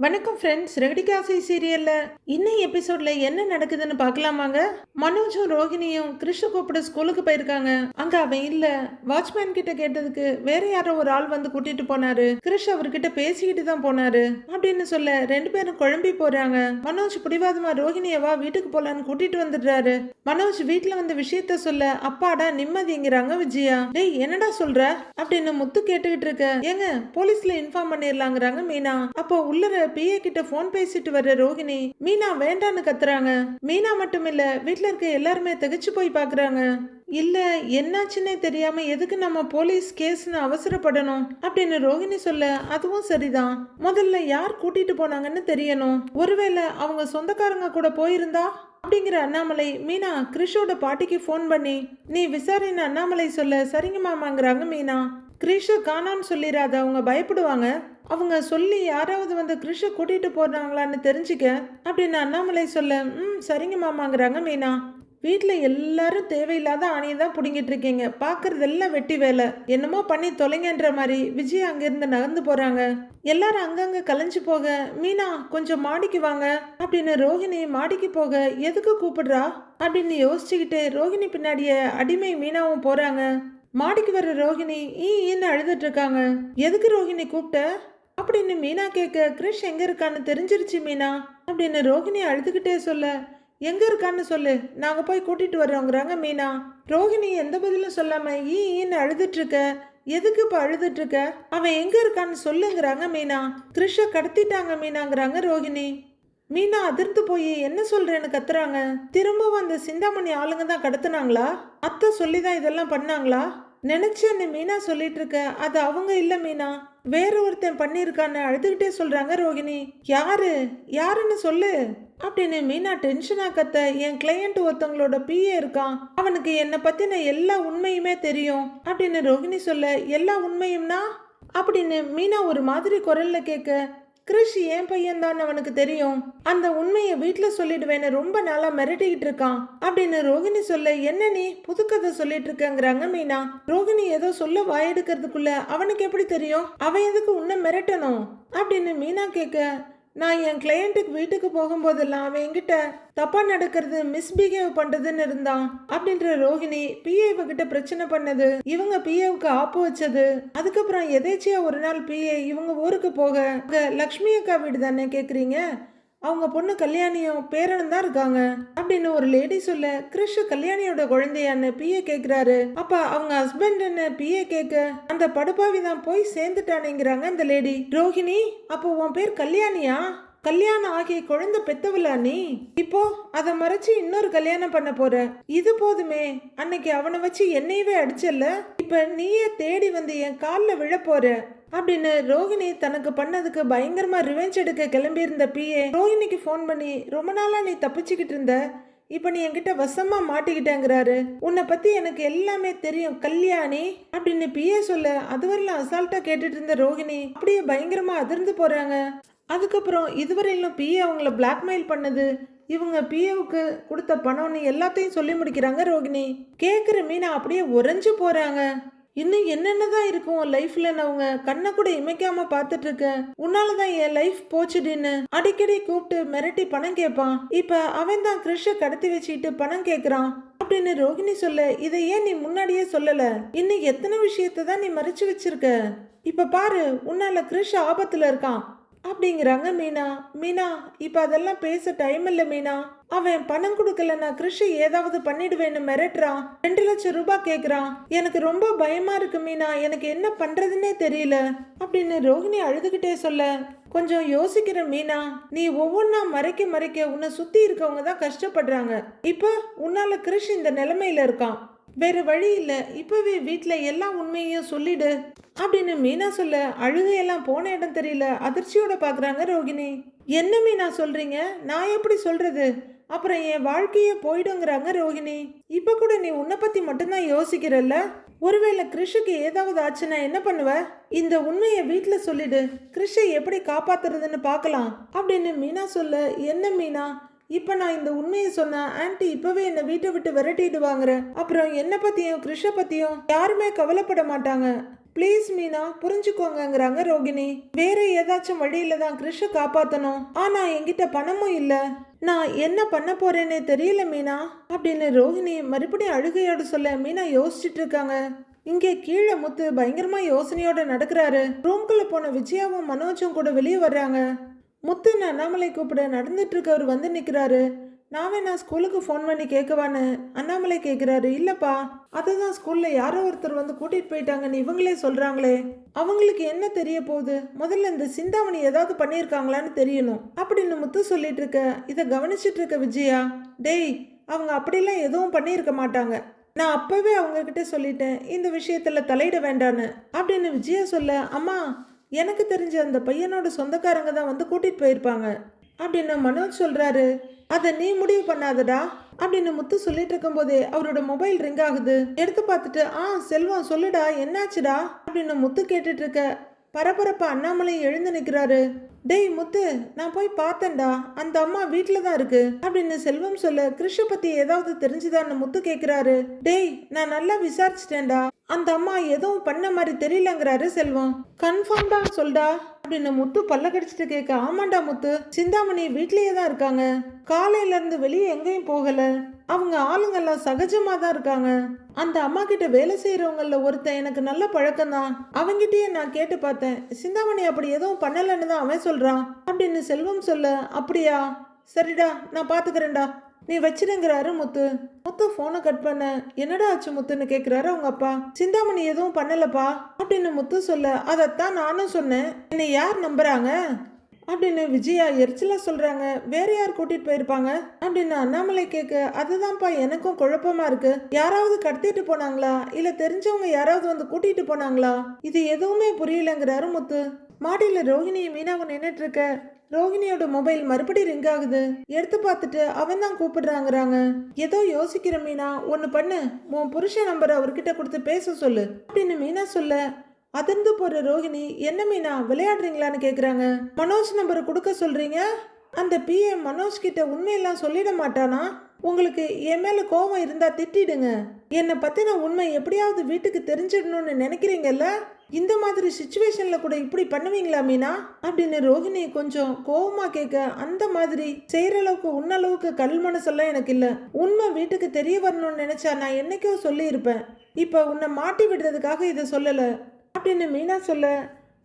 வணக்கம் ஃப்ரெண்ட்ஸ். ரெகடிகாசி சீரியல்ல இன்னும் எபிசோட்ல என்ன நடக்குதுன்னு பார்க்கலாமாங்க? மனோஜும் ரோஹிணியும் கிறிஷ கூப்பிட ஸ்கூலுக்கு போயிருக்காங்க. அங்க அவன் இல்ல. வாட்ச்மேன் கிட்ட கேட்டதுக்கு வேற யாரோ ஒரு ஆள் வந்து கூட்டிட்டு போனாரு. கிறிஷ் அவர்கிட்ட பேசிக்கிட்டு தான் போனாரு அப்படின்னு சொல்ல ரெண்டு பேரும் குழம்பி போறாங்க. மனோஜ் பிடிவாதமா ரோஹிணியவா வீட்டுக்கு போலான்னு கூட்டிட்டு வந்துடுறாரு. மனோஜ் வீட்டுல வந்த விஷயத்த சொல்ல அப்பாடா நிம்மதிங்கிறாங்க விஜயா. டேய் என்னடா சொல்ற அப்படின்னு முத்து கேட்டுக்கிட்டு இருக்க. ஏங்க போலீஸ்ல இன்ஃபார்ம் பண்ணிடலாங்கிறாங்க மீனா. அப்போ உள்ள பிஏ கிட்ட போன் பேசிட்டு வர்ற ரோஹிணி மீனா வேண்டான்னு கத்துறாங்க. மீனா மட்டும் இல்ல வீட்டுல இருக்க எல்லாருமே திகைச்சு போய் பாக்குறாங்க. இல்ல என்னாச்சுன்னே தெரியாம எதுக்கு நம்ம போலீஸ் கேஸ்னு அவசரப்படணும் அப்படின்னு ரோஹிணி சொல்ல அதுவும் சரிதான். முதல்ல யார் கூட்டிட்டு போனாங்கன்னு தெரியணும். ஒருவேளை அவங்க சொந்தக்காரங்க கூட போயிருந்தா அப்படிங்கிற அண்ணாமலை மீனா கிறிஷோட பாட்டிக்கு போன் பண்ணி நீ விசாரின்னு அண்ணாமலை சொல்ல சரிங்க மாமாங்கிறாங்க மீனா. கிறிஷ காணான்னு சொல்லிடாத, அவங்க பயப்படுவாங்க. அவங்க சொல்லி யாராவது வந்து கிறிஷ கூட்டிட்டு போறாங்களான்னு தெரிஞ்சுக்க அப்படின்னு அண்ணாமலை சொல்ல சரிங்க மாமாங்கிறாங்க மீனா. வீட்டுல எல்லாரும் தேவையில்லாத ஆணையை தான் புடுங்கிட்டு இருக்கீங்க. பாக்குறதெல்லாம் வெட்டி வேலை. என்னமோ பண்ணி தொலைங்கன்ற மாதிரி விஜய் அங்கிருந்து நகர்ந்து போறாங்க. எல்லாரும் அங்கங்க கலைஞ்சு போக மீனா கொஞ்சம் மாடிக்கு வாங்க அப்படின்னு ரோஹிணி மாடிக்கு போக எதுக்கு கூப்பிடுறா அப்படின்னு யோசிச்சுக்கிட்டு ரோஹிணி பின்னாடியே அடிமை மீனாவும் போறாங்க. மாடிக்கு வர ரோஹிணி ஈன்னு அழுதுட்டு இருக்காங்க. எதுக்கு ரோஹிணி கூப்பிட்ட அப்படின்னு மீனா கேட்க கிறிஷ் எங்க இருக்கான்னு தெரிஞ்சிருச்சு மீனா அப்படின்னு ரோஹிணி அழுதுகிட்டே சொல்ல எங்க இருக்கான்னு சொல்லு, நாங்க போய் கூட்டிட்டு வர்றோங்கிறாங்க மீனா. ரோஹிணி எந்த பதிலும் சொல்லாம ஈன்னு அழுதுட்டு இருக்க. எதுக்கு இப்ப அழுதுட்டு இருக்க, அவன் எங்க இருக்கான்னு சொல்லுங்கிறாங்க மீனா. கிறிஷ கடத்திட்டாங்க மீனாங்கிறாங்க ரோஹிணி. மீனா அதிர்ந்து போய் என்ன சொல்றேன்னு கத்துறாங்க. திரும்பவும் அந்த சிந்தாமணி ஆளுங்க தான் கடத்துனாங்களா? அத்தை சொல்லிதான் இதெல்லாம் பண்ணாங்களா? நினைச்சேன்னு மீனா சொல்லிட்டு இருக்க. அது அவங்க இல்ல மீனா, வேற ஒருத்தன் பண்ணிருக்கான்னு அழுதுகிட்டே சொல்றாங்க ரோகிணி. யாரு யாருன்னு சொல்லு அப்படின்னு மீனா டென்ஷனா கத்த. என் கிளையண்ட் ஒருத்தவங்களோட பிஏ இருக்கான், அவனுக்கு என்னை பத்தின எல்லா உண்மையுமே தெரியும் அப்படின்னு ரோகிணி சொல்ல. எல்லா உண்மையும்னா அப்படின்னு மீனா ஒரு மாதிரி குரல்ல கேட்க. கிறிஷ் என் பையன் தான் அவனுக்கு தெரியும், அந்த உண்மையை வீட்டுல சொல்லிடுவேன்னு ரொம்ப நாளா மிரட்டிக்கிட்டு இருக்கான் அப்படின்னு ரோகிணி சொல்ல. என்ன நீ புதுக்கதை சொல்லிட்டு இருக்கங்கிறாங்க மீனா. ரோகிணி ஏதோ சொல்ல வாயெடுக்கிறதுக்குள்ள அவனுக்கு எப்படி தெரியும், அவன் எதுக்கு உன்னை மிரட்டணும் அப்படின்னு மீனா கேட்க. நான் என் கிளையண்ட்டுக்கு வீட்டுக்கு போகும்போதெல்லாம் அவன் என்கிட்ட தப்பா நடக்கிறது மிஸ்பிஹேவ் பண்றதுன்னு இருந்தான் அப்படின்ற ரோஹிணி. பிஏவ கிட்ட பிரச்சனை பண்ணது, இவங்க பிஏவுக்கு ஆப்பு வச்சது. அதுக்கப்புறம் எதேச்சியா ஒரு நாள் பிஏ இவங்க ஊருக்கு போக லக்ஷ்மி அக்கா வீடு தானே கேக்குறீங்க, அவங்க பொண்ணு கல்யாணியும் பேரனும் தான் இருக்காங்க அப்படின்னு ஒரு லேடி சொல்ல. கிறிஷ் கல்யாணியோட குழந்தையான்னு பிஏ கேக்குறாரு. அப்ப அவங்க ஹஸ்பண்ட்னு பிஏ கேட்க அந்த படுபாவி தான் போய் சேர்ந்துட்டானேங்கிறாங்க அந்த லேடி. ரோஹிணி அப்போ உன் பேர் கல்யாணியா? கல்யாணம் ஆகிய குழந்தை பெத்தவளா நீ? இப்போ அதை மறைச்சு இன்னொரு கல்யாணம் பண்ண போற? இது போதுமே, அன்னைக்கு அவனை வச்சு என்னையவே அடிச்சல்ல, இப்ப நீயே தேடி வந்து என் காலில் விழ போற அப்படின்னு ரோஹிணி தனக்கு பண்ணதுக்கு பயங்கரமா ரிவெஞ்ச் எடுக்க கிளம்பி இருந்த பிஏ ரோஹிணிக்கு ஃபோன் பண்ணி ரொம்ப நாளா நீ தப்பிச்சுக்கிட்டு இருந்த, இப்ப நீ என்கிட்ட வசமா மாட்டிக்கிட்டேங்கிறாரு. உன்னை பத்தி எனக்கு எல்லாமே தெரியும் கல்யாணி அப்படின்னு பிஏ சொல்ல. அதுவரையிலும் அசால்ட்டா கேட்டுட்டு இருந்த ரோஹிணி அப்படியே பயங்கரமா அதிர்ந்து போறாங்க. அதுக்கப்புறம் இதுவரையிலும் பிஏ அவங்கள பிளாக்மெயில் பண்ணது, இவங்க பிஏவுக்கு கொடுத்த பணம்னு எல்லாத்தையும் சொல்லி முடிக்கிறாங்க ரோகிணி. கேட்குற மீனா அப்படியே உறைஞ்சு போறாங்க. இன்னும் என்னென்னதான் இருக்கும் லைஃப்ல, அவங்க கண்ணை கூட இமைக்காம பார்த்துட்டு இருக்க. உன்னாலதான் என் லைஃப் போச்சுடின்னு அடிக்கடி கூப்பிட்டு மிரட்டி பணம் கேட்பான். இப்ப அவன் தான் கிறிஷ கடத்தி வச்சுக்கிட்டு பணம் கேட்கறான் அப்படின்னு ரோகிணி சொல்ல. இதை ஏன் நீ முன்னாடியே சொல்லல? இன்னும் எத்தனை விஷயத்தை தான் நீ மறைச்சு வச்சிருக்க. இப்ப பாரு, உன்னால கிறிஷ் ஆபத்துல இருக்கான் அப்படிங்கிறாங்க மீனா. மீனா இப்ப அதெல்லாம் பேச டைம் இல்ல மீனா, அவன் பணம் கொடுக்கலன்னா கிறிஷ் ஏதாவது பண்ணிடுவேன்னு மிரட்டுறான். 2 லட்சம் ரூபாய் கேக்குறான். எனக்கு ரொம்ப பயமா இருக்கு மீனா, எனக்கு என்ன பண்றதுன்னே தெரியல அப்படின்னு ரோஹிணி அழுதுகிட்டே சொல்ல. கொஞ்சம் யோசிக்கிற மீனா, நீ ஒவ்வொன்னா மறைக்க மறைக்க உன்னை சுத்தி இருக்கவங்க தான் கஷ்டப்படுறாங்க. இப்ப உன்னால கிறிஷ் இந்த நிலைமையில இருக்கான், வேற வழி இல்ல, இப்பவே வீட்டுல எல்லா உண்மையையும் சொல்லிடு அப்படின்னு மீனா சொல்ல. அழுகையெல்லாம் போன இடம் தெரியல, அதிர்ச்சியோட பாக்குறாங்க ரோகிணி. என்ன மீனா சொல்றீங்க, நான் எப்படி சொல்றது, அப்புறம் என் வாழ்க்கையே போயிடுங்கிறாங்க ரோகிணி. இப்ப கூட நீ உன்னை பத்தி மட்டும்தான் யோசிக்கிறல்ல, ஒருவேளை கிறிஷுக்கு ஏதாவது ஆச்சுன்னா என்ன பண்ணுவ? இந்த உண்மையை வீட்டுல சொல்லிடு, கிறிஷை எப்படி காப்பாத்துறதுன்னு பாக்கலாம் அப்படின்னு மீனா சொல்ல. என்ன மீனா, இப்ப நான் இந்த உண்மையை சொன்னா ஆன்டி இப்பவே என்ன வீட்டை விட்டு விரட்டிடுவாங்க, அப்புறம் என்ன பத்தியும் கிறிஷ பத்தியும் யாருமே கவலைப்பட மாட்டாங்க. ப்ளீஸ் மீனா புரிஞ்சுக்கோங்கங்கிறாங்க ரோகிணி. வேற ஏதாச்சும் வழியில தான் கிறிஷ காப்பாத்தணும், ஆனா என்கிட்ட பணமும் இல்ல, நான் என்ன பண்ண போறேன்னே தெரியல மீனா அப்படின்னு ரோகிணி மறுபடியும் அழுகையோடு சொல்ல மீனா யோசிச்சுட்டு இருக்காங்க. இங்கே கீழே முத்து பயங்கரமா யோசனையோட நடக்கிறாரு. ரூம்குள்ள போன விஜயாவும் மனோஜும் கூட வெளியே வர்றாங்க. முத்து அண்ணாமலை கூப்பிட நடந்துட்டு இருக்கவர் வந்து நிக்கிறாரு. நான் வேணா ஸ்கூலுக்கு ஃபோன் பண்ணி கேட்கவான்னு அண்ணாமலை கேட்குறாரு. இல்லப்பா, அதுதான் ஸ்கூல்ல யாரோ ஒருத்தர் வந்து கூட்டிட்டு போயிட்டாங்கன்னு இவங்களே சொல்றாங்களே, அவங்களுக்கு என்ன தெரிய போகுது, முதல்ல இந்த சிந்தாமணி ஏதாவது பண்ணியிருக்காங்களான்னு தெரியணும் அப்படின்னு முத்து சொல்லிட்டு இருக்க. இதை கவனிச்சிட்டு இருக்க விஜயா, டேய் அவங்க அப்படிலாம் எதுவும் பண்ணியிருக்க மாட்டாங்க, நான் அப்பவே அவங்க கிட்ட சொல்லிட்டேன் இந்த விஷயத்துல தலையிட வேண்டான்னு அப்படின்னு விஜயா சொல்ல, அம்மா எனக்கு தெரிஞ்ச அந்த பையனோட சொந்தக்காரங்க தான் வந்து கூட்டிட்டு போயிருப்பாங்க அப்படின்னு மனோஜ் சொல்றாரு. அதை நீ முடிவு பண்ணாதடா அப்படின்னு முத்து சொல்லிட்டு இருக்கும் போதே அவரோட மொபைல் ரிங் ஆகுது. எடுத்து பார்த்துட்டு செல்வம் சொல்லுடா என்னாச்சுடா அப்படின்னு முத்து கேட்டுட்டு இருக்க. பரபரப்பா அண்ணாமலை எழுந்து நிற்கிறாரு. டேய் முத்து, நான் போய் பார்த்தேன்டா, அந்த அம்மா வீட்டில தான் இருக்கு அப்படின்னு செல்வம் சொல்ல, கிருஷ பத்தி ஏதாவது தெரிஞ்சுதான்னு முத்து கேட்கிறாரு. டேய் நான் நல்லா விசாரிச்சிட்டேன்டா, அந்த அம்மா எதுவும் பண்ண மாதிரி தெரியலங்கிறாரு செல்வம். கன்ஃபார்ம்டா சொல்டா அப்படின்னு முத்து பல்ல கடிச்சிட்டு கேட்க, ஆமாண்டா முத்து, சிந்தாமணி வீட்லயே தான் இருக்காங்க, காலையில இருந்து வெளியே எங்கேயும் போகல, அவங்க ஆளுங்கெல்லாம் சகஜமா தான் இருக்காங்க, அந்த அம்மா கிட்ட வேலை செய்யறவங்கள ஒருத்தன் எனக்கு நல்ல பழக்கம் தான், அவங்கிட்டயே நான் கேட்டு பார்த்தேன், சிந்தாமணி அப்படி எதுவும் பண்ணலன்னு தான் அவன் சொல்றான் அப்படின்னு செல்வம் சொல்ல, அப்படியா சரிடா நான் பாத்துக்கிறேன்டா நீ வச்சிருங்கிறாரு முத்து. முத்து போனை கட் பண்ண, என்னடா ஆச்சு முத்துன்னு கேக்குறாரு அவங்க அப்பா. சிந்தாமணி எதுவும் பண்ணலப்பா அப்படின்னு முத்து சொல்ல, அதைத்தான் நானும் சொன்னேன், என்னை யார் நம்புறாங்க அப்படின்னு விஜயா எரிச்சலா சொல்றாங்க. வேற யார் கூட்டிட்டு போயிருப்பாங்க அப்படின்னு அண்ணாமலை கேட்க, அதுதான்ப்பா எனக்கும் குழப்பமா இருக்கு, யாராவது கடத்திட்டு போனாங்களா இல்ல தெரிஞ்சவங்க யாராவது வந்து கூட்டிட்டு போனாங்களா, இது எதுவுமே புரியலங்கிறாரு முத்து. மாடியில ரோஹிணி மீனாவும் நின்றுட்டு இருக்க. ரோஹிணியோட மொபைல் மறுபடியும் ரிங் ஆகுது. எடுத்து பார்த்துட்டு அவன் தான் கூப்பிடுறாங்கிறாங்க. ஏதோ யோசிக்கிற மீனா, ஒன்னு பண்ணு, உன் புருஷ நம்பர் அவர்கிட்ட கொடுத்து பேச சொல்லு அப்படின்னு மீனா சொல்ல, அதிர்ந்து போற ரோஹிணி, என்ன மீனா விளையாடுறீங்களான்னு கேக்குறாங்க. மனோஜ் நம்பரை கொடுக்க சொல்றீங்க, அந்த பிஎம் மனோஜ் கிட்ட உண்மையெல்லாம் சொல்லிட மாட்டானா, உங்களுக்கு என் மேல கோபம் இருந்தா திட்டிடுங்க, என்னை பத்தின உண்மை எப்படியாவது வீட்டுக்கு தெரிஞ்சிடணும்னு நினைக்கிறீங்கல்ல, இந்த மாதிரி சிச்சுவேஷன்ல கூட இப்படி பண்ணுவீங்களா மீனா அப்படின்னு ரோஹிணி கொஞ்சம் கோவமா கேட்க, அந்த மாதிரி செய்யற அளவுக்கு உன்னளவுக்கு கல் மனசெல்லாம் எனக்கு இல்ல, உண்மை வீட்டுக்கு தெரிய வரணும்னு நினைச்சா நான் என்னைக்கோ சொல்லி இருப்பேன், இப்ப உன்னை மாட்டி விடுறதுக்காக இதை சொல்லல அப்படின்னு மீனா சொல்ல,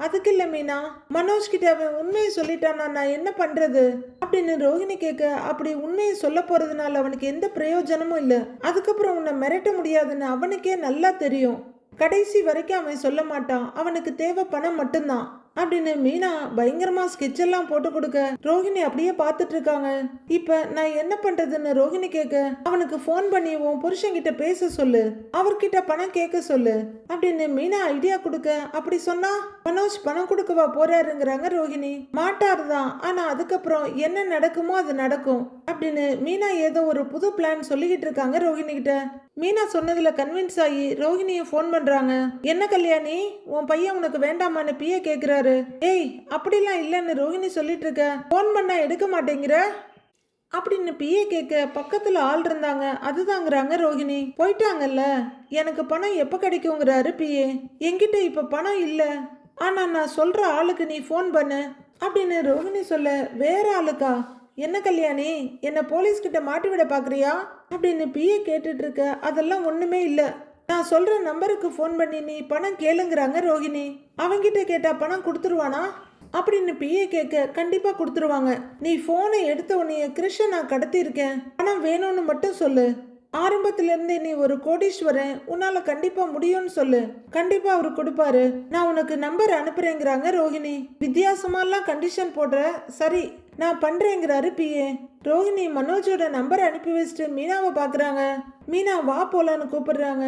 அதுக்கு இல்ல மீனா, மனோஜ் கிட்ட அவன் உண்மையை சொல்லிட்டானா நான் என்ன பண்றது அப்படின்னு ரோஹிணி கேட்க, அப்படி உண்மையை சொல்ல போறதுனால அவனுக்கு எந்த பிரயோஜனமும் இல்ல, அதுக்கப்புறம் உன்னை மிரட்ட முடியாதுன்னு அவனுக்கே நல்லா தெரியும், கடைசி வரைக்கும் அவன் சொல்ல மாட்டான், அவனுக்கு தேவை பணம் மட்டும்தான் அப்படின்னு மீனா பயங்கரமா ஸ்கெட்ச் எல்லாம் போட்டு கொடுக்க ரோஹிணி அப்படியே பார்த்துட்டு இருக்காங்க. இப்ப நான் என்ன பண்றதுன்னு ரோஹிணி கேட்க, அவனுக்கு ஃபோன் பண்ணி உன் புருஷன்கிட்ட பேச சொல்லு, அவர்கிட்ட பணம் கேட்க சொல்லு அப்படின்னு மீனா ஐடியா கொடுக்க, அப்படி சொன்னா மனோஜ் பணம் கொடுக்கவா போறாருங்கிறாங்க ரோஹிணி. மாட்டாருதான், ஆனா அதுக்கப்புறம் என்ன நடக்குமோ அது நடக்கும் அப்படின்னு மீனா ஏதோ ஒரு புது பிளான் சொல்லிக்கிட்டு இருக்காங்க ரோஹிணி கிட்ட. மீனா சொன்னதுல கன்வின்ஸ் ஆகி ரோஹிணியை ஃபோன் பண்றாங்க. என்ன கல்யாணி, உன் பையன் உனக்கு வேண்டாமான்னு பிஏ கேக்குறாரு. ஏய் அப்படிலாம் இல்லைன்னு ரோஹிணி சொல்லிட்டு இருக்க, ஃபோன் பண்ணா எடுக்க மாட்டேங்கிற அப்படின்னு பிஏ கேட்க, பக்கத்துல ஆள் இருந்தாங்க அதுதாங்கிறாங்க ரோஹிணி. போயிட்டாங்கல்ல, எனக்கு பணம் எப்ப கிடைக்குங்கிறாரு பிஏ. என்கிட்ட இப்ப பணம் இல்ல, ஆனா நான் சொல்ற ஆளுக்கு நீ ஃபோன் பண்ணு அப்படின்னு ரோஹிணி சொல்ல, வேற ஆளுக்கா, என்ன கல்யாணி என்ன போலீஸ் கிட்ட மாட்டி விட பாக்குறியா அப்படின்னு பிஏ கேட்டுட்டு இருக்க, அதெல்லாம் ஒண்ணுமே இல்ல, நான் சொல்ற நம்பருக்கு ஃபோன் பண்ணி நீ பணம் கேளுங்கிறாங்க ரோஹிணி. அவங்கிட்ட கேட்டா பணம் கொடுத்துருவானா அப்படின்னு பிஏ கேட்க, கண்டிப்பா கொடுத்துருவாங்க, நீ போனை எடுத்த உடனே கிருஷ்ண நான் கடத்தி இருக்கேன், பணம் வேணும்னு மட்டும் சொல்லு, ஆரம்பத்துல இருந்தே நீ ஒரு கோடீஸ்வரன், உன்னால கண்டிப்பா முடியும்னு சொல்லு, கண்டிப்பா அவரு கொடுப்பாரு, நான் உனக்கு நம்பர் அனுப்புறேங்கிறாங்க ரோஹிணி. வித்தியாசமாலாம் கண்டிஷன் போடுற, சரி நான் பண்றேங்கிறாரு பிஏ. ரோஹிணி மனோஜோட நம்பர் அனுப்பி வச்சுட்டு மீனாவை பாக்குறாங்க. மீனா வா போலான்னு கூப்பிடுறாங்க.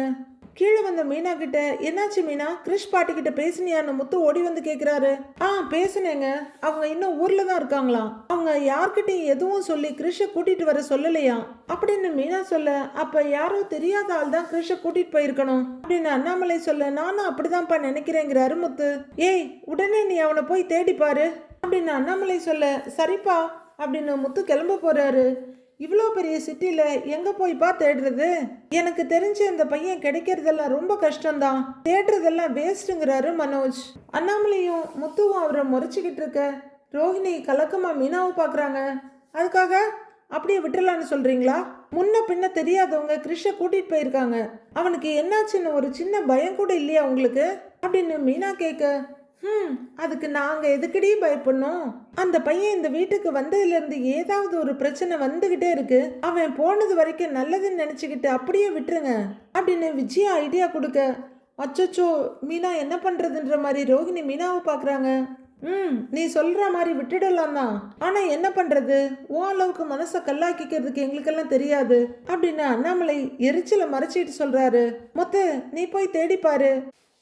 கீழே வந்த மீனா கிட்ட, என்னாச்சு மீனா, கிறிஷ் பாட்டி கிட்ட பேசினியான்னு முத்து ஓடி வந்து கேக்குறாரு. பேசுனேங்க, அவங்க இன்னும் ஊர்ல தான் இருக்காங்களாம், அவங்க யார்கிட்டையும் எதுவும் சொல்லி கிறிஷ கூட்டிட்டு வர சொல்லலையா அப்படின்னு மீனா சொல்ல, அப்ப யாரோ தெரியாத ஆள் தான் கிறிஷ கூட்டிட்டு போயிருக்கணும் அப்படின்னு அண்ணாமலை சொல்ல, நானும் அப்படிதான்ப்பா நினைக்கிறேங்கிறாரு முத்து. ஏய் உடனே நீ அவனை போய் தேடி பாரு அப்படின்னு அண்ணாமலை சொல்ல, சரிப்பா அப்படின்னு முத்து கிளம்ப போறாரு. இவ்வளோ பெரிய சிட்டில எங்க போய்ப்பா தேடுறது? எனக்கு தெரிஞ்ச இந்த பையன் கிடைக்கிறதெல்லாம் ரொம்ப கஷ்டம்தான், தேடுறதெல்லாம் வேஸ்ட்டுங்கிறாரு மனோஜ். அண்ணாமலையும் முத்துவும் அவரை முறைச்சிக்கிட்டு இருக்க ரோஹிணி கலக்கமா மீனாவை பார்க்குறாங்க. அதுக்காக அப்படியே விட்டுலான்னு சொல்றீங்களா? முன்ன பின்ன தெரியாதவங்க கிருஷ்ண கூட்டிட்டு போயிருக்காங்க, அவனுக்கு என்னாச்சுன்னு ஒரு சின்ன பயம் கூட இல்லையா உங்களுக்கு அப்படின்னு மீனா கேட்க, அதுக்கு நாங்க எதுக்கடி பயப்படணும்? அந்த பையன் இந்த வீட்டுக்கு வந்ததுல இருந்து ஏதாவது ஒரு பிரச்சனை வந்துகிட்டே இருக்கு, அவன் போனது வரைக்கும் நல்லதுன்னு நினைச்சுக்கிட்டு அப்படியே விட்டுருங்க அப்படின்னு விஜயா ஐடியா கொடுக்க, அச்சோ மீனா என்ன பண்றதுன்ற மாதிரி ரோஹிணி மீனாவை பாக்குறாங்க. நீ சொல்ற மாதிரி விட்டுடலாம் தான், ஆனா என்ன பண்றது, ஓ அளவுக்கு மனசை கல்லாக்கிக்கிறதுக்கு எங்களுக்கெல்லாம் தெரியாது அப்படின்னு அண்ணாமலை எரிச்சலை மறைச்சிட்டு சொல்றாரு. மொத்த நீ போய் தேடிப்பாரு,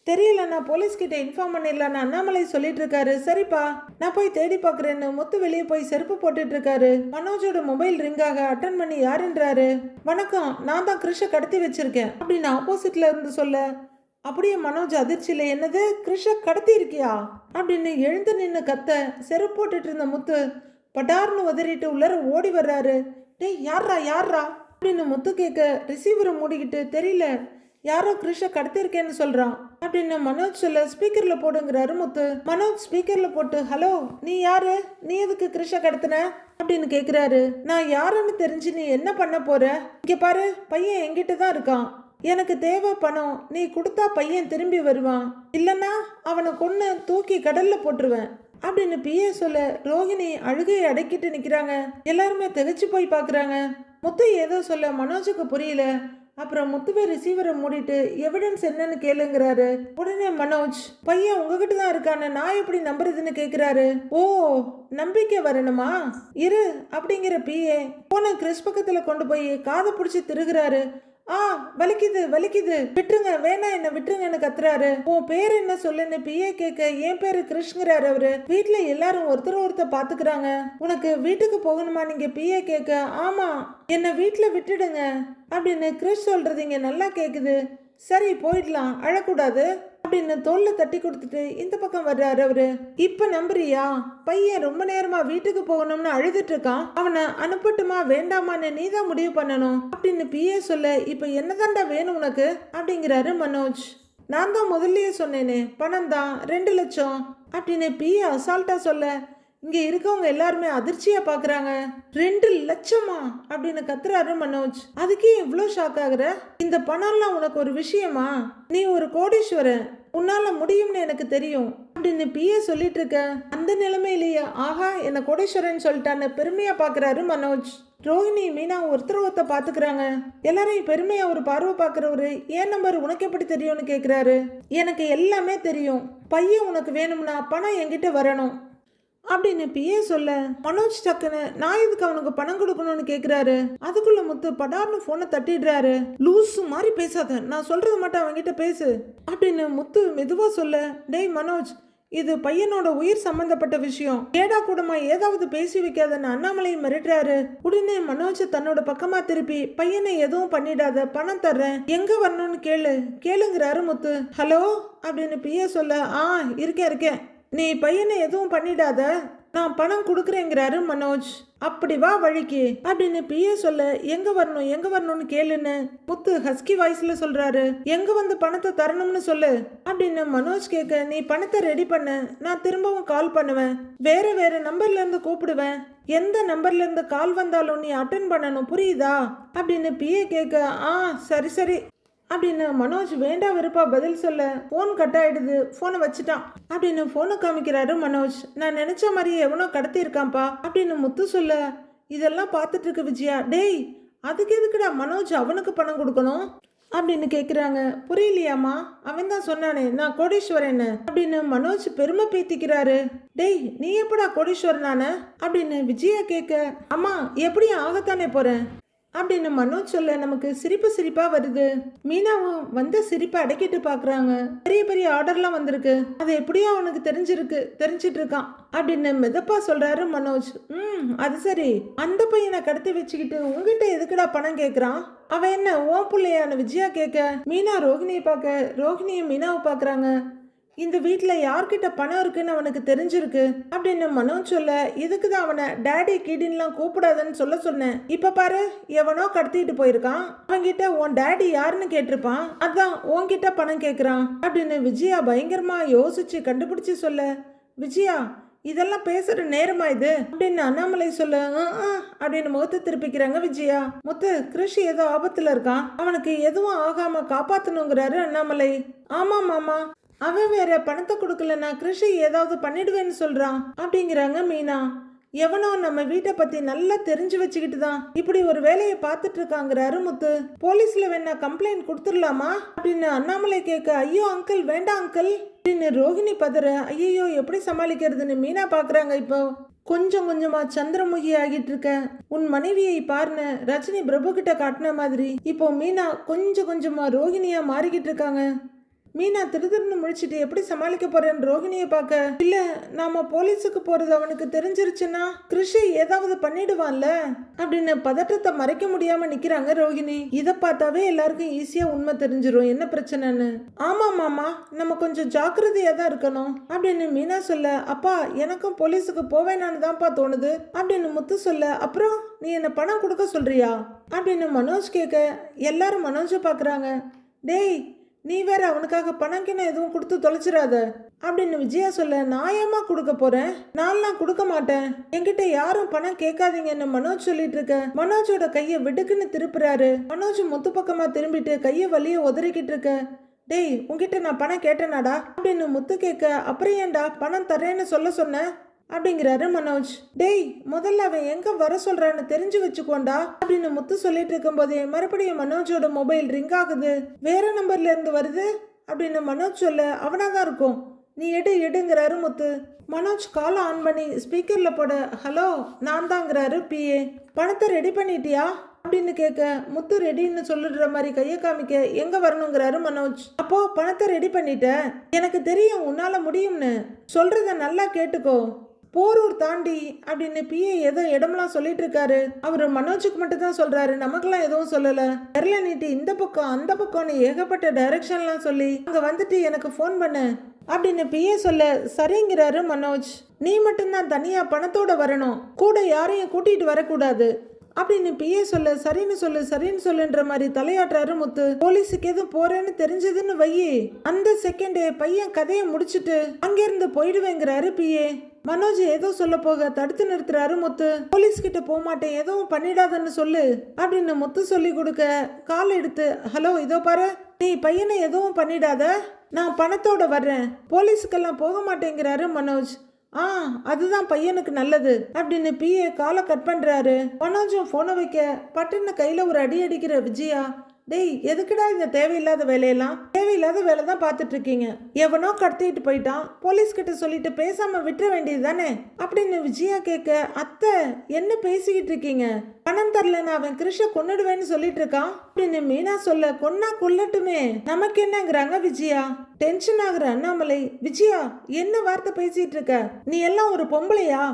தெரியல நான் போலீஸ் கிட்ட இன்ஃபார்ம் பண்ணிடலான்னு அண்ணாமலை சொல்லிட்டு இருக்காரு. சரிப்பா நான் போய் தேடி பாக்குறேன்னு முத்து வெளியே போய் செருப்பு போட்டுட்டு இருக்காரு. மனோஜோட மொபைல் ரிங்காக அட்டன் பண்ணி யாருன்றாரு. வணக்கம், நான் தான் கிருஷ கடத்தி வச்சிருக்கேன் அப்படின்னு ஆப்போசிட்ல இருந்து சொல்ல, அப்படியே மனோஜ் அதிர்ச்சியில, என்னது கிருஷ கடத்தி இருக்கியா அப்படின்னு எழுந்து நின்று கத்த, செருப்பு போட்டுட்டு இருந்த முத்து படார்னு உதறிட்டு உள்ளர ஓடி வர்றாரு. டேய் யாரா யாரா அப்படின்னு முத்து கேட்க, ரிசீவரை மூடிக்கிட்டு தெரியல, யாரோ கிருஷ கடத்திருக்கேன்னு சொல்றான் அப்படின்னு மனோஜ் சொல்ல, ஸ்பீக்கர்ல போடுங்கிறாரு முத்து. மனோஜ் ஸ்பீக்கர்ல போட்டு, ஹலோ நீ யாரு, நீ எதுக்கு கிருஷ கடத்தின அப்படின்னு கேக்குறாரு. நான் யாருன்னு தெரிஞ்சு நீ என்ன பண்ண போற? இங்க பாரு, பையன் என்கிட்ட தான் இருக்கான், எனக்கு தேவை பணம், நீ கொடுத்தா பையன் திரும்பி வருவான், இல்லைன்னா அவனை கொன்னு தூக்கி கடல்ல போட்டுருவேன் அப்படின்னு பிஏ சொல்ல, ரோஹிணி அழுகையை அடக்கிட்டு நிக்கிறாங்க. எல்லாருமே திகைச்சு போய் பாக்குறாங்க. முத்து ஏதோ சொல்ல மனோஜுக்கு புரியல. அப்புறம் முத்துவே ரிசீவரை மூடிட்டு எவிடன்ஸ் என்னன்னு கேளுங்கிறாரு. உடனே மனோஜ், பையன் உங்ககிட்ட தான் இருக்கான, நான் எப்படி நம்புறதுன்னு கேக்குறாரு. ஓ நம்பிக்கை வரணுமா, இரு அப்படிங்கிற பிஏ போன கிறிஸ் பக்கத்துல கொண்டு போய் காதை பிடிச்சி திருகுறாரு. வலிக்குது வலிக்குது, விட்டுருங்க வேணா என்ன விட்டுருங்கன்னு கத்துறாரு. உன் பேர் என்ன சொல்லுன்னு பிஏ கேட்க, என் பேரு கிருஷ்ணராரு, அவரு வீட்டுல எல்லாரும் ஒருத்தர் பாத்துக்கிறாங்க, உனக்கு வீட்டுக்கு போகணுமா நீங்க பிஏ கேட்க, ஆமா என்ன வீட்டுல விட்டுடுங்க அப்படின்னு கிருஷ் சொல்றது இங்க நல்லா கேக்குது. சரி போயிடலாம், அழக்கூடாது அப்படின்னு தோல்ல தட்டி கொடுத்துட்டு இந்த பக்கம் வர்றாரு அவரு. இப்ப நம்புறியா, பையன் ரொம்ப நேரமா வீட்டுக்கு போகணும்னு அழுதுட்டு இருக்கான், அவனை அனுப்பட்டுமா வேண்டாமான்னு நீதான் முடிவு பண்ணணும் அப்படின்னு பிஏ சொல்ல, இப்ப என்னதான்டா வேணும் உனக்கு அப்படிங்கிறாரு மனோஜ். நான் தான் முதல்லயே சொன்னேனே, பணம் தான் 2 லட்சம் அப்படின்னு பிஏ அசால்ட்டா சொல்ல, இங்க இருக்கவங்க எல்லாருமே அதிர்ச்சியா பாக்குறாங்க. 2 லட்சமா அப்படின்னு கத்துறாரு மனோஜ். அதுக்கே இவ்வளவு ஷாக் ஆகுற, இந்த பணம்லாம் உனக்கு ஒரு விஷயமா, நீ ஒரு கோடீஸ்வரன், உன்னால முடியும்னு எனக்கு தெரியும் அப்படின்னு பிஏ சொல்லிட்டு இருக்க. அந்த நிலைமையிலேயே ஆஹா என்ன கோடீஸ்வரன் சொல்லிட்டான்னு பெருமையா பாக்குறாரு மனோஜ். ரோஹிணி மீனா ஒருத்தர பாத்துக்கிறாங்க. எல்லாரையும் பெருமையா ஒரு பார்வை பாக்குறவரு, ஏன் நம்பர் உனக்கு எப்படி தெரியும்னு கேக்குறாரு. எனக்கு எல்லாமே தெரியும், பையன் உனக்கு வேணும்னா பணம் என்கிட்ட வரணும் அப்படின்னு பிஏ சொல்ல, மனோஜ் டக்குன்னு நான் எதுக்கு அவனுக்கு பணம் கொடுக்கணும்னு கேக்குறாரு. அதுக்குள்ள முத்து படார்னு போனை தட்டிடுறாரு. லூசு மாதிரி பேசாத, நான் சொல்றது மட்டும் அவன்கிட்ட பேசு அப்படின்னு முத்து மெதுவா சொல்ல, டேய் மனோஜ் இது பையனோட உயிர் சம்பந்தப்பட்ட விஷயம், ஏடா கூடமா ஏதாவது பேசி வைக்காதன்னு அண்ணாமலையும் மிரட்டுறாரு. உடனே மனோஜ் தன்னோட பக்கமா திருப்பி, பையனை எதுவும் பண்ணிடாத, பணம் தர்றேன், எங்க வரணும்னு கேளுங்கிறாரு முத்து. ஹலோ அப்படின்னு பிஏ சொல்ல, இருக்கேன், நீ பையனை எதுவும் பண்ணிடாத, நான் பணம் கொடுக்குறேங்கிறாரு மனோஜ். அப்படி வா வழிக்கு அப்படின்னு பிஏ சொல்ல, எங்க வரணும்னு கேளுன்னு முத்து ஹஸ்கி வாய்ஸ்ல சொல்றாரு. எங்க வந்து பணத்தை தரணும்னு சொல்லு அப்படின்னு மனோஜ் கேட்க, நீ பணத்தை ரெடி பண்ணு, நான் திரும்பவும் கால் பண்ணுவேன், வேற நம்பர்ல இருந்து கூப்பிடுவேன், எந்த நம்பர்ல இருந்து கால் வந்தாலும் நீ அட்டன் பண்ணணும், புரியுதா அப்படின்னு பிஏ கேட்க, சரி அப்படின்னு மனோஜ் வேண்டா வெறுப்பா பதில் சொல்ல, போன் கட் ஆயிடுது, போனை வச்சுட்டான் அப்படின்னு போனை காமிக்கிறாரு மனோஜ். நான் நினைச்ச மாதிரியே எவனோ கடத்தி இருக்கான்ப்பா அப்படின்னு முத்து சொல்ல, இதெல்லாம் பார்த்துட்டு இருக்கு விஜயா. டேய் அதுக்கு எதுக்குடா மனோஜ் அவனுக்கு பணம் கொடுக்கணும் அப்படின்னு கேக்குறாங்க. புரியலையாமா, அவன் தான் சொன்னானே நான் கோடீஸ்வரன் அப்படின்னு மனோஜ் பெருமை பேத்திக்கிறாரு. டேய் நீ எப்படா கோடீஸ்வரனான அப்படின்னு விஜயா கேட்க, அம்மா எப்படியும் ஆகத்தானே போறேன் அப்படின்னு மனோஜ் சொல்ல, நமக்கு சிரிப்பா வருது. மீனாவும் வந்த சிரிப்பை அடக்கிட்டு பாக்குறாங்க. பெரிய ஆர்டர்லாம் வந்திருக்கு, அது எப்படியோ அவனுக்கு தெரிஞ்சிட்டு இருக்கான் அப்படின்னு மெதப்பா சொல்றாரு மனோஜ். அது சரி, அந்த பையனை கடத்தி வச்சுக்கிட்டு உங்ககிட்ட எதுக்குடா பணம் கேக்குறான், அவன் என்ன ஓ பிள்ளையான விஜயா கேட்க, மீனா ரோஹிணியை பார்க்க, ரோஹிணியும் மீனாவை பாக்குறாங்க. இந்த வீட்டுல யார்கிட்ட பணம் இருக்குன்னு அவனுக்கு தெரிஞ்சிருக்கு அப்படின்னு மனோஜ் சொல்ல, இதுக்கு தான் அவனை டேடி கிடின்லாம் கூப்பிடாதன்னு சொல்ல சொன்னேன். இப்ப பாரு, எவனோ கடத்திட்டு போயிருக்கான். அவன்கிட்ட உன் டேடி யாருன்னு கேட்டிருப்பான், அதான் உன்கிட்ட பணம் கேக்குறான் அப்படின்னு விஜயா பயங்கரமா யோசிச்சு கண்டுபிடிச்சு சொல்ல, விஜயா இதெல்லாம் பேசுற நேரமா இது அப்படின்னு அண்ணாமலை சொல்ல, அப்படின்னு முகத்தை திருப்பிக்கிறாங்க விஜயா. முத்து, கிருஷி ஏதோ ஆபத்துல இருக்கான், அவனுக்கு எதுவும் ஆகாம காப்பாத்தணுங்கிறாரு அண்ணாமலை. ஆமா மாமா, அவன் வேற பணத்தை கொடுக்கலன்னா கிருஷி ஏதாவது பண்ணிடுவேன்னு சொல்றான் அப்படிங்கிறாங்க மீனா. எவனோ நம்ம வீட்டை பத்தி நல்லா தெரிஞ்சு வச்சுக்கிட்டு தான் இப்படி ஒரு வேலையை பார்த்துட்டு இருக்காங்கிறாரு முத்து. போலீஸ்ல வேணா கம்ப்ளைண்ட் கொடுத்துடலாமா அப்படின்னு அண்ணாமலை கேட்க, ஐயோ அங்கிள் வேண்டாம் அங்கிள் அப்படின்னு ரோஹிணி பதற, ஐயோ எப்படி சமாளிக்கிறதுன்னு மீனா பாக்குறாங்க. இப்போ கொஞ்சம் கொஞ்சமா சந்திரமுகி ஆகிட்டு இருக்க உன் மனைவியை பாருன்னு ரஜினி பிரபு கிட்ட காட்டின மாதிரி இப்போ மீனா கொஞ்சம் கொஞ்சமா ரோஹிணியா மாறிக்கிட்டு இருக்காங்க. மீனா திருதிருன்னு முழிச்சிட்டு எப்படி சமாளிக்க போறேன்னு ரோஹிணியை பார்க்க, இல்ல நாம போலீஸுக்கு போறது அவனுக்கு தெரிஞ்சிருச்சுன்னா கிருஷி ஏதாவது பண்ணிடுவான்ல அப்படின்னு பதற்றத்தை மறைக்க முடியாம நிக்கிறாங்க ரோஹிணி. இதை பார்த்தாவே எல்லாருக்கும் ஈஸியா உண்மை தெரிஞ்சிரும் என்ன பிரச்சனைன்னு. ஆமா மாமா, நம்ம கொஞ்சம் ஜாக்கிரதையா தான் இருக்கணும் அப்படின்னு மீனா சொல்ல, அப்பா எனக்கும் போலீஸுக்கு போவேனான்னு தான்ப்பா தோணுது அப்படின்னு முத்து சொல்ல, அப்புறம் நீ என்ன பணம் கொடுக்க சொல்றியா அப்படின்னு மனோஜ் கேட்க, எல்லாரும் மனோஜை பாக்குறாங்க. டேய், நீ வேற அவனுக்காக பணங்கின எதுவும் கொடுத்து தொலைச்சிடாத அப்படின்னு விஜயா சொல்ல, நான் ஏமா கொடுக்க போறேன், நான்லாம் கொடுக்க மாட்டேன், என்கிட்ட யாரும் பணம் கேட்காதீங்கன்னு மனோஜ் சொல்லிட்டு இருக்க. மனோஜோட கைய விடுக்குன்னு திருப்புறாரு. மனோஜ் முத்து பக்கமா திரும்பிட்டு கைய வலிய உதறிக்கிட்டு இருக்க, டேய் உன்கிட்ட நான் பணம் கேட்டேனாடா அப்படின்னு முத்து கேட்க, அப்புறம் ஏன்டா பணம் தரேன்னு சொல்ல சொன்ன அப்படிங்கிறாரு மனோஜ். டேய், முதல்ல அவன் எங்க வர சொல்றான்னு தெரிஞ்சு வச்சுக்கோண்டா அப்படின்னு முத்து சொல்லிட்டு இருக்கும் போதே மறுபடியும் மனோஜோட மொபைல் ரிங் ஆகுது. வேற நம்பர்ல இருந்து வருது அப்படின்னு மனோஜ் சொல்ல, அவனாதான் இருக்கும், நீ எடுங்கிறாரு முத்து. மனோஜ் கால் ஆன் பண்ணி ஸ்பீக்கர்ல போட, ஹலோ நான் தாங்கிறாரு பிஏ. பணத்தை ரெடி பண்ணிட்டியா அப்படின்னு கேட்க, முத்து ரெடின்னு சொல்லிடுற மாதிரி கையை காமிக்க, எங்க வரணுங்கிறாரு மனோஜ். அப்போ பணத்தை ரெடி பண்ணிட்ட, எனக்கு தெரியும் உன்னால முடியும்னு, சொல்றத நல்லா கேட்டுக்கோ, போரூர் தாண்டி அப்படின்னு பிஏ ஏதோ இடம்லாம் சொல்லிட்டு இருக்காரு. அவரு மனோஜுக்கு மட்டும் தான் சொல்றாரு, நமக்கெல்லாம் எதுவும் சொல்லல. விரல நீட்டி இந்த பக்கம் அந்த பக்கம்னு ஏகப்பட்ட டைரக்ஷன்லாம் சொல்லி அங்க வந்துட்டு எனக்கு ஃபோன் பண்ணு அப்படின்னு பிஏ சொல்ல, சரிங்கிறாரு மனோஜ். நீ மட்டும்தான் தனியா பணத்தோட வரணும், கூட யாரையும் கூட்டிட்டு வரக்கூடாது அப்படின்னு பிஏ சொல்ல, சரின்னு சொல்லுன்ற மாதிரி தலையாட்டுறாரு முத்து. போலீஸுக்கு எதுவும் போறேன்னு தெரிஞ்சதுன்னு வையே, அந்த செகண்டே பையன் கதையை முடிச்சுட்டு அங்கிருந்து போயிடுவேங்கிறாரு பிஏ. மனோஜ் ஏதோ சொல்ல போக தடுத்து நிறுத்துறாரு முத்து. போலீஸ் கிட்ட போக மாட்டேன், எதுவும் பண்ணிடாதன்னு சொல்லு அப்படின்னு முத்து சொல்லி கொடுக்க, கால் எடுத்து, ஹலோ இதோ பாரு, நீ பையனை எதுவும் பண்ணிடாத, நான் பணத்தோட வர்றேன், போலீஸுக்கெல்லாம் போக மாட்டேங்கிறாரு மனோஜ். அதுதான் பையனுக்கு நல்லது அப்படின்னு பிஏ காலை கட் பண்றாரு. மனோஜும் போனை வைக்க பட்டுன்னு கையில ஒரு அடி அடிக்கிற விஜயா, டேய் எதுக்குடா இந்த தேவையில்லாத வேலையெல்லாம், தேவையில்லாத வேலை தான் பார்த்துட்டு இருக்கீங்க, எவனோ கடத்திட்டு போயிட்டான், போலீஸ் கிட்ட சொல்லிட்டு பேசாம விட்டுற வேண்டியது தானே அப்படின்னு விஜயா கேட்க, அத்தை என்ன பேசிக்கிட்டு இருக்கீங்க, பணம் தரலன்னு அவன் கிருஷ கொன்னுடுவேன்னு சொல்லிட்டு இருக்கான் அப்படின்னு மீனா சொல்ல, கொன்னா கொல்லட்டுமே நமக்கு என்னங்கிறாங்க விஜயா. டென்ஷன் ஆகுற அண்ணாமலை, விஜயா என்ன வார்த்தை பேசிட்டு இருக்க, நீ எல்லாம் ஒரு பொம்பளையா,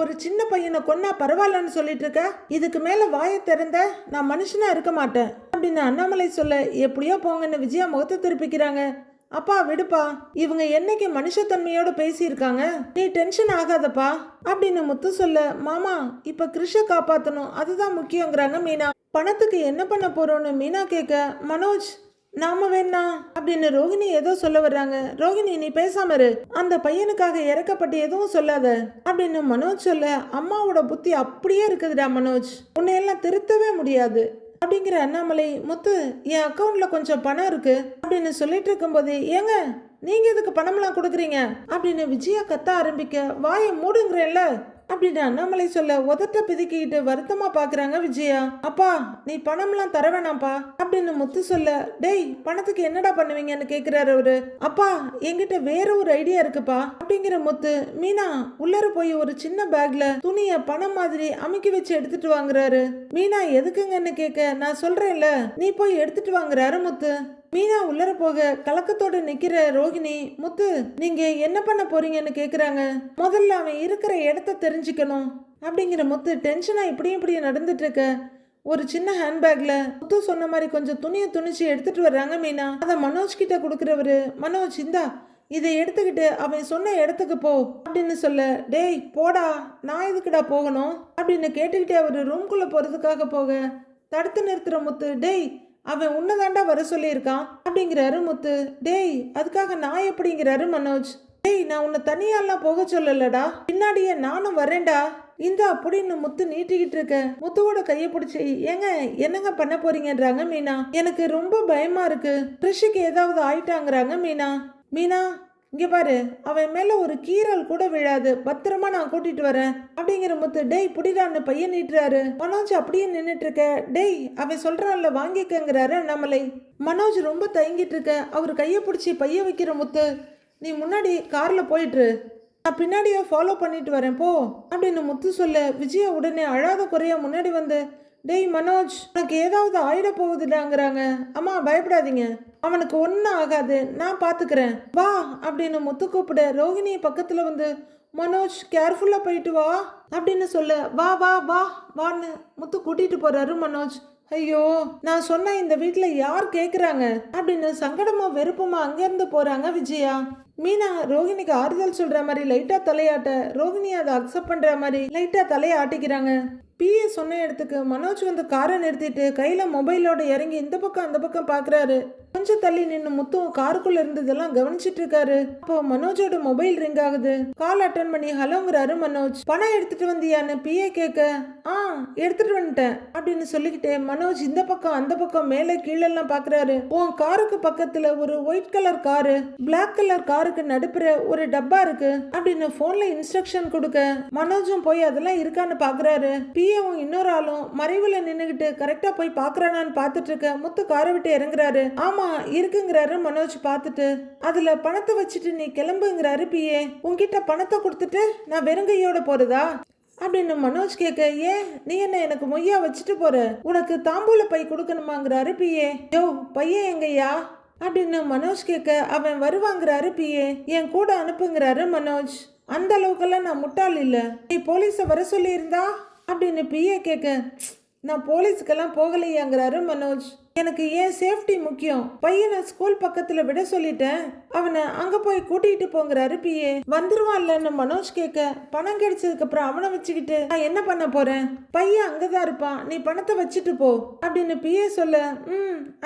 ஒரு சின்ன பையனை கொன்னா பரவாயில்லன்னு சொல்லிட்டு இருக்க, இதுக்கு மேல வாயை திறந்த நான் மனுஷனா இருக்க மாட்டேன் அப்படின்னு அண்ணாமலை சொல்ல, எப்படியோ போங்கன்னு விஜயா முகத்தை திருப்பிக்கிறாங்க. அப்பா விடுப்பா, இவங்க என்னைக்கு மனுஷத்தன்மையோட பேசியிருக்காங்க, நீ டென்ஷன் ஆகாதப்பா அப்படின்னு முத்து சொல்ல, மாமா இப்ப கிருஷ காப்பாத்தணும் அதுதான் முக்கியங்கிறாங்க மீனா. பணத்துக்கு என்ன பண்ண போறோம்னு மீனா கேட்க, மனோஜ் நாம வேணா அப்படின்னு ரோஹிணி ஏதோ சொல்ல வர்றாங்க. ரோஹிணி நீ பேசாம இரு, அந்த பையனுக்காக இறக்கப்பட்டு எதுவும் சொல்லாத அப்படின்னு மனோஜ் சொல்ல, அம்மாவோட புத்தி அப்படியே இருக்குதுடா மனோஜ், உன்னையெல்லாம் திருத்தவே முடியாது அப்படிங்கிற அண்ணாமலை. முத்து என் அக்கௌண்ட்ல கொஞ்சம் பணம் இருக்கு அப்படின்னு சொல்லிட்டு இருக்கும் போது, ஏங்க நீங்க எதுக்கு பணம்லாம் கொடுக்குறீங்க அப்படின்னு விஜயா கத்த ஆரம்பிக்க, வாயை மூடுங்கிறேன்ல அப்படின்னு அண்ணாமலை சொல்ல, உதட்ட பிதுக்கிட்டு வருத்தமா பாக்குறாங்க விஜயா. அப்பா நீ பணம்லாம் தர வேணாம்ப்பா அப்படின்னு முத்து சொல்ல, டேய் பணத்துக்கு என்னடா பண்ணுவீங்கன்னு கேக்குறாரு அவரு. அப்பா என்கிட்ட வேற ஒரு ஐடியா இருக்குப்பா அப்படிங்கிற முத்து. மீனா உள்ளர போய் ஒரு சின்ன பேக்ல துணிய பணம் மாதிரி அமுக்கி வச்சு எடுத்துட்டு வாங்குறாரு. மீனா எதுக்குங்கன்னு கேட்க, நான் சொல்றேன்ல நீ போய் எடுத்துட்டு வாங்குறாரு முத்து. மீனா உள்ளர போக கலக்கத்தோட நிக்கிற ரோஹிணி, முத்து நீங்க என்ன பண்ண போறீங்கன்னு கேக்குறாங்க. முதல்ல அவன் இருக்கிற இடத்த தெரிஞ்சுக்கணும் அப்படிங்கிற முத்து டென்ஷனா இப்படியும் நடந்துட்டு இருக்க. ஒரு சின்ன ஹேண்ட்பேக்ல முத்து சொன்ன மாதிரி கொஞ்சம் துணியை துணிச்சு எடுத்துட்டு வர்றாங்க மீனா. அதை மனோஜ் கிட்ட கொடுக்குறவரு, மனோஜ் இந்தா இதை எடுத்துக்கிட்டு அவன் சொன்ன இடத்துக்கு போ அப்படின்னு சொல்ல, டேய் போடா, நான் எதுக்குடா போகணும் அப்படின்னு கேட்டுக்கிட்டே அவர் ரூம்குள்ள போறதுக்காக போக தடுத்து நிறுத்துற முத்து, டேய் அவன் உன்னதாண்டா வர சொல்லியிருக்கான் அப்படிங்கிறாரு முத்து. டேய் அதுக்காக நான் எப்படிங்கிறாரு மனோஜ். டேய் நான் உன்னை தனியாலாம் போக சொல்லலடா, பின்னாடியே நானும் வரேன்டா இந்த அப்படின்னு முத்து நீட்டிக்கிட்டு இருக்க முத்துவோட கையை பிடிச்சி, ஏங்க என்னங்க பண்ண போறீங்கன்றாங்க மீனா. எனக்கு ரொம்ப பயமா இருக்கு, கிருஷிக்கு ஏதாவது ஆயிட்டாங்கிறாங்க மீனா. மீனா இங்க பாரு, அவன் மேல ஒரு கீரல் கூட விழாது, பத்திரமா நான் கூட்டிட்டு வரேன் அப்படிங்கிற முத்து. டேய் புடிடான்னு பையன் நீட்டுறாரு. மனோஜ் அப்படியே நின்றுட்டு இருக்க, டேய் அவன் சொல்றான்ல வாங்கிக்கங்கிறாரு அண்ணாமலை. மனோஜ் ரொம்ப தயங்கிட்டு இருக்க அவர் கையை பிடிச்சி பைய வைக்கிற முத்து, நீ முன்னாடி கார்ல போயிட்டு நான் பின்னாடியே ஃபாலோ பண்ணிட்டு வரேன் போ அப்படின்னு முத்து சொல்ல, விஜயா உடனே அழாத குறையா முன்னாடி வந்து, டேய் மனோஜ் உனக்கு ஏதாவது ஆயிட போகுதுடாங்கிறாங்க. அம்மா பயப்படாதீங்க, அவனுக்கு ஒன்றும் ஆகாது, நான் பார்த்துக்கிறேன் வா அப்படின்னு முத்து கூப்பிட ரோஹிணி பக்கத்தில் வந்து, மனோஜ் கேர்ஃபுல்லாக போயிட்டு வா அப்படின்னு சொல்ல, வா வா வா வான்னு முத்து கூட்டிகிட்டு போகிறாரு மனோஜ். ஐயோ நான் சொன்ன இந்த வீட்டில் யார் கேட்குறாங்க அப்படின்னு சங்கடமா வெறுப்புமா அங்கேருந்து போகிறாங்க விஜயா. மீனா ரோஹிணிக்கு ஆறுதல் சொல்கிற மாதிரி லைட்டாக தலையாட்ட ரோஹிணி அதை அக்செப்ட் பண்ணுற மாதிரி லைட்டாக தலையை ஆட்டிக்கிறாங்க. பிஏ சொன்ன இடத்துக்கு மனோஜ் வந்து காரை நிறுத்திட்டு கையில் மொபைலோட இறங்கி இந்த பக்கம் அந்த பக்கம் பார்க்குறாரு. கொஞ்சம் தள்ளி நின்று முத்தும் காருக்குள்ள இருந்ததெல்லாம் கவனிச்சிட்டு இருக்காரு. அப்போ மனோஜோட மொபைல் ரிங் ஆகுது. கால் அட்டன் பண்ணி ஹலோங்கிறாரு மனோஜ். பணம் எடுத்துட்டு வந்தியான்னு பிஏ கேட்க, எடுத்துட்டு வந்துட்டேன் அப்படின்னு சொல்லிக்கிட்டே மனோஜ் இந்த பக்கம் அந்த பக்கம் மேலே கீழெல்லாம் பார்க்குறாரு. உன் காருக்கு பக்கத்துல ஒரு white colour car, black colour காருக்கு நடுப்புற ஒரு டப்பா இருக்கு அப்படின்னு போன்ல இன்ஸ்ட்ரக்ஷன் கொடுக்க மனோஜும் போய் அதெல்லாம் இருக்கான்னு பாக்குறாரு. பிஏவும் இன்னொரு ஆளும் மறைவுல நின்னுகிட்டு கரெக்டா போய் பாக்குறானான்னு பார்த்துட்டு இருக்க முத்து காரை விட்டு இறங்குறாரு. ஆமா இருக்குங்கிறாரு மனோஜ் பார்த்துட்டு. அதுல பணத்தை வச்சுட்டு நீ கிளம்புங்கிறாரு பிஏ. உன்கிட்ட பணத்தை கொடுத்துட்டு நான் வெறுங்கையோட போறதா அப்படின்னு மனோஜ் கேட்க, ஏன் நீ என்ன எனக்கு மொய்யா வச்சுட்டு போற, உனக்கு தாம்பூல பை கொடுக்கணுமாங்கிறாரு பிஏ. யோ பையன் எங்கய்யா அப்படின்னு மனோஜ் கேட்க, அவன் வருவாங்கிறாரு பிஏ. என் கூட அனுப்புங்கிறாரு மனோஜ். அந்த அளவுக்கெல்லாம் நான் முட்டாள் இல்லை, நீ போலீஸை வர சொல்லியிருந்தா அப்படின்னு பிஏ கேட்க, நான் போலீஸுக்கெல்லாம் போகலையாங்கிறாரு மனோஜ். எனக்கு ஏன் சேஃப்டி முக்கியம், பையனை ஸ்கூல் பக்கத்துல விட சொல்லிட்டேன், அவனை அங்க போய் கூட்டிட்டு போங்கிறாரு பிஏ. வந்துருவான்லன்னு மனோஜ் கேட்க, பணம் கிடைச்சதுக்கு அப்புறம் அவனை வச்சுக்கிட்டு நான் என்ன பண்ண போறேன், பையன் அங்கதான் இருப்பான், நீ பணத்தை வச்சுட்டு போ அப்படின்னு பிஏ சொல்ல,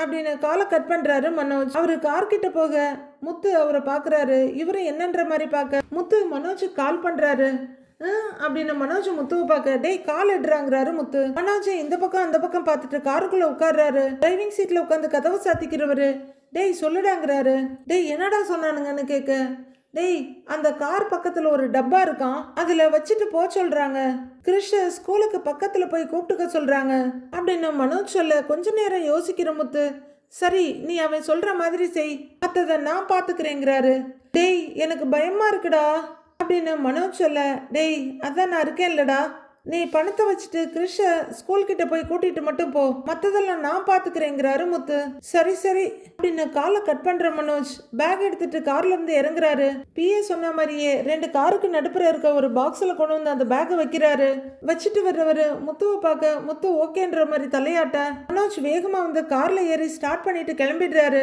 அப்படின்னு காலை கட் பண்றாரு மனோஜ். அவரு கார் கிட்ட போக முத்து அவரை பாக்குறாரு. இவரு என்னன்ற மாதிரி பார்க்க முத்து மனோஜுக்கு கால் பண்றாரு. அப்படின்னு மனோஜ் முத்துவை பார்க்க, டேய் கால் எடுறாங்கிறாரு முத்து. மனோஜ் இந்த பக்கம் அந்த பக்கம் பார்த்துட்டு காருக்குள்ள உட்கார்றாரு. டிரைவிங் சீட்ல உட்காந்து கதவை சாத்திக்கிறவரு, டேய் சொல்லுடாங்கிறாரு. டேய் என்னடா சொன்னானுங்கன்னு கேட்க, டேய் அந்த கார் பக்கத்துல ஒரு டப்பா இருக்கான், அதுல வச்சுட்டு போ சொல்றாங்க, கிருஷ் ஸ்கூலுக்கு பக்கத்துல போய் கூப்பிட்டுக்க சொல்றாங்க அப்படின்னு மனோஜ் சொல்ல, கொஞ்ச நேரம் யோசிக்கிற முத்து, சரி நீ அவன் சொல்ற மாதிரி செய், மற்றதை நான் பாத்துக்கிறேங்கிறாரு. டேய் எனக்கு பயமா இருக்குடா அப்படின்னு மனோஜ் சொல்ல, டேய் அதான் நான் இருக்கேன்லடா, நீ பணத்தை வச்சுட்டு கிருஷ ஸ்கூல் கிட்ட போய் கூட்டிட்டு மட்டும் போ, மற்றதெல்லாம் நான் பாத்துக்கிறேங்கிறாரு முத்து. சரி சரி அப்படின்னு காலை கட் பண்ற மனோஜ் பேக் எடுத்துட்டு கார்ல இருந்து இறங்குறாரு. பிஏ சொன்ன மாதிரியே 2 காருக்கு நடுப்புற இருக்க ஒரு பாக்ஸ்ல கொண்டு வந்து அந்த பேக்கை வைக்கிறாரு. வச்சுட்டு வர்றவரு முத்துவை பார்க்க முத்து ஓகேன்ற மாதிரி தலையாட்ட மனோஜ் வேகமா வந்து கார்ல ஏறி ஸ்டார்ட் பண்ணிட்டு கிளம்பிடுறாரு.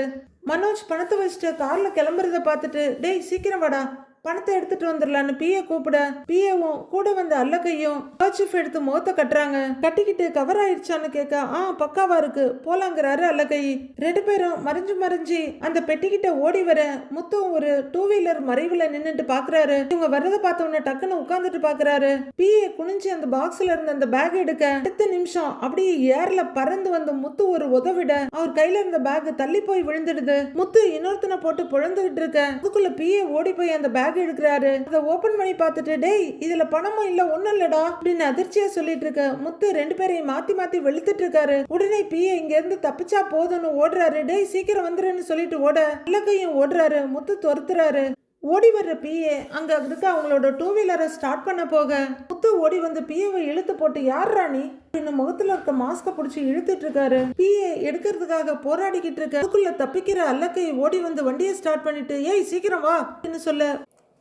மனோஜ் பணத்தை வச்சுட்டு கார்ல கிளம்புறத பார்த்துட்டு, டேய் சீக்கிரம் வாடா, பணத்தை எடுத்துட்டு வந்துடலான்னு பிஏ கூப்பிட, பிஏவும் கூட வந்து அல்லக்கையும் கர்ச்சீஃப் எடுத்து முகத்தை கட்டுறாங்க. கட்டிக்கிட்டு கவர் ஆயிடுச்சான்னு கேட்க, பக்காவா இருக்கு போலாங்கிறாரு அல்லக்கை. 2 பேரும் மறைஞ்சு அந்த பெட்டிக்கிட்ட ஓடி வர முத்தும் ஒரு 2 வீலர் மறைவுல நின்னுட்டு பாக்குறாரு. இவங்க வர்றதை பார்த்தவொன்னு டக்குன்னு உட்காந்துட்டு பாக்குறாரு. பிஏ குனிஞ்சு அந்த பாக்ஸ்ல இருந்த அந்த பேக் எடுக்க அடுத்த நிமிஷம் அப்படியே ஏர்ல பறந்து வந்து முத்து ஒரு உதவிட அவர் கையில இருந்த பேக் தள்ளி போய் விழுந்துடுது. முத்து இன்னொருத்தனை போட்டு புழந்துகிட்டு இருக்க அதுக்குள்ள பிஏ ஓடி போய் அந்த பேக் எடுக்கிறாரு. அதை ஓபன் பண்ணி பார்த்துட்டு, டேய் இதுல பணமும் இல்ல ஒண்ணும் இல்லடா அப்படின்னு அதிர்ச்சியா சொல்லிட்டு இருக்க முத்து 2 பேரையும் மாத்தி மாத்தி வெளுத்துட்டு இருக்காரு. உடனே பிஏ இங்க இருந்து தப்பிச்சா போதும்னு ஓடுறாரு. டேய் சீக்கிரம் வந்துருன்னு சொல்லிட்டு ஓட அல்லக்கையும் ஓடுறாரு. முத்து துரத்துறாரு. ஓடி வர்ற பிஏ அங்க இருக்க அவங்களோட 2 வீலரை ஸ்டார்ட் பண்ண போக முத்து ஓடி வந்து பிஏவை இழுத்து போட்டு, யார் ராணி அப்படின்னு முகத்துல இருக்க மாஸ்க பிடிச்சி இழுத்துட்டு இருக்காரு. பிஏ எடுக்கிறதுக்காக போராடிக்கிட்டு இருக்க அதுக்குள்ள தப்பிக்கிற அல்லக்கை ஓடி வந்து வண்டியை ஸ்டார்ட் பண்ணிட்டு, ஏய் சீக்கிரம் வா அப்படின்னு சொல்ல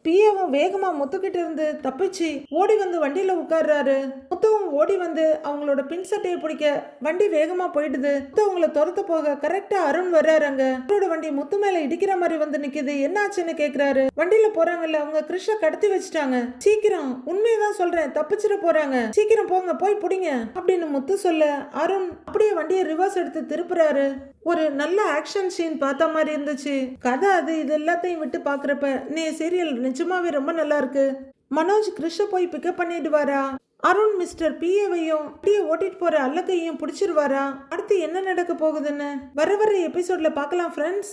பிஏவும் வேகமா முத்துக்கிட்ட இருந்து தப்பிச்சு ஓடி வந்து வண்டியில உட்கார்றாரு. முத்துவும் ஓடி வந்து அவங்களோட பின் சட்டையை பிடிக்க வண்டி வேகமா போயிடுது. முத்து அவங்கள துரத்த போக கரெக்டா அருண் வர்றாருங்க. அவரோட வண்டி முத்து மேல இடிக்கிற மாதிரி வந்து நிக்குது. என்ன ஆச்சுன்னு கேக்குறாரு. வண்டியில போறாங்கல்ல அவங்க கிருஷ்ண கடத்தி வச்சுட்டாங்க. சீக்கிரம், உண்மையதான் சொல்றேன், தப்பிச்சிட போறாங்க, சீக்கிரம் போங்க, போய் புடிங்க அப்படின்னு முத்து சொல்ல அருண் அப்படியே வண்டியை ரிவர்ஸ் எடுத்து திருப்புறாரு. ஒரு நல்ல ஆக்ஷன் சீன் பார்த்த மாதிரி இருந்துச்சு. கதை அது இது எல்லாத்தையும் விட்டு பாக்குறப்ப நீ சீரியல் நிஜமாவே ரொம்ப நல்லா இருக்கு. மனோஜ் கிருஷ்ண போய் பிக்கப் பண்ணிடுவாரா? அருண் மிஸ்டர் பிஏவையும் அப்படியே ஓட்டிட்டு போற அல்லக்கையும் பிடிச்சிருவாரா? அடுத்து என்ன நடக்க போகுதுன்னு வர எபிசோட்ல பார்க்கலாம் ஃப்ரெண்ட்ஸ்.